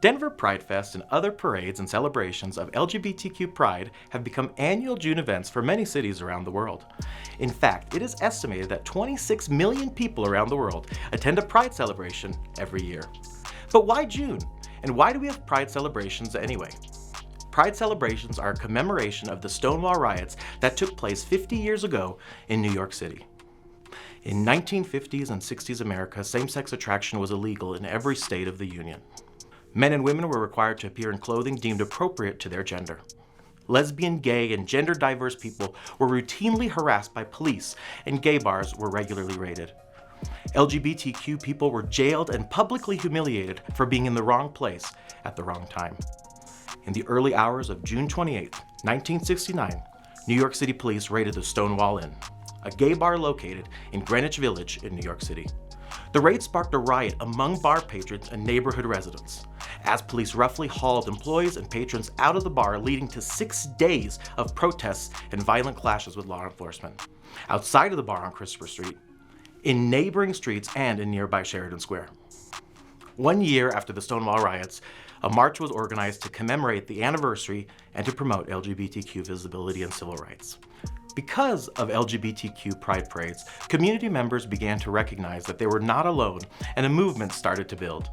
Denver Pride Fest and other parades and celebrations of LGBTQ pride have become annual June events for many cities around the world. In fact, it is estimated that 26 million people around the world attend a pride celebration every year. But why June? And why do we have pride celebrations anyway? Pride celebrations are a commemoration of the Stonewall Riots that took place 50 years ago in New York City. In 1950s and 60s America, same-sex attraction was illegal in every state of the Union. Men and women were required to appear in clothing deemed appropriate to their gender. Lesbian, gay, and gender-diverse people were routinely harassed by police, and gay bars were regularly raided. LGBTQ people were jailed and publicly humiliated for being in the wrong place at the wrong time. In the early hours of June 28, 1969, New York City police raided the Stonewall Inn, a gay bar located in Greenwich Village in New York City. The raid sparked a riot among bar patrons and neighborhood residents, as police roughly hauled employees and patrons out of the bar, leading to 6 days of protests and violent clashes with law enforcement, outside of the bar on Christopher Street, in neighboring streets, and in nearby Sheridan Square. 1 year after the Stonewall Riots, a march was organized to commemorate the anniversary and to promote LGBTQ visibility and civil rights. Because of LGBTQ pride parades, community members began to recognize that they were not alone, and a movement started to build.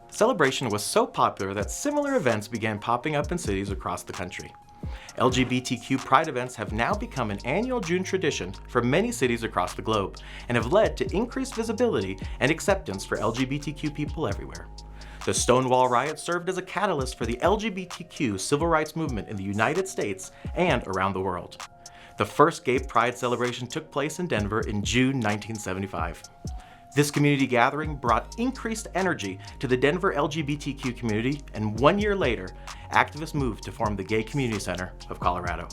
Celebration was so popular that similar events began popping up in cities across the country. LGBTQ pride events have now become an annual June tradition for many cities across the globe, and have led to increased visibility and acceptance for LGBTQ people everywhere. The Stonewall Riots served as a catalyst for the LGBTQ civil rights movement in the United States and around the world. The first gay pride celebration took place in Denver in June 1975. This community gathering brought increased energy to the Denver LGBTQ community, and 1 year later, activists moved to form the Gay Community Center of Colorado.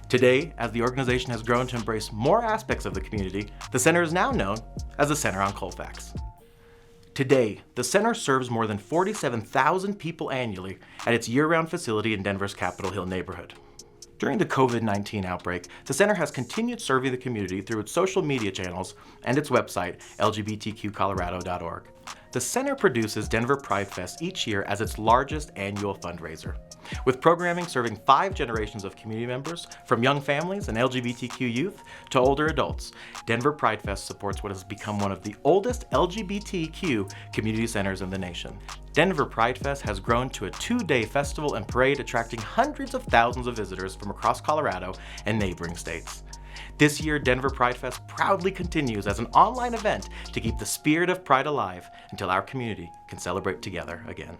Today, as the organization has grown to embrace more aspects of the community, the center is now known as the Center on Colfax. Today, the center serves more than 47,000 people annually at its year-round facility in Denver's Capitol Hill neighborhood. During the COVID-19 outbreak, the center has continued serving the community through its social media channels and its website, lgbtqcolorado.org. The center produces Denver Pride Fest each year as its largest annual fundraiser. With programming serving 5 generations of community members, from young families and LGBTQ youth to older adults, Denver Pride Fest supports what has become one of the oldest LGBTQ community centers in the nation. Denver Pride Fest has grown to a 2-day festival and parade, attracting hundreds of thousands of visitors from across Colorado and neighboring states. This year, Denver Pride Fest proudly continues as an online event to keep the spirit of pride alive until our community can celebrate together again.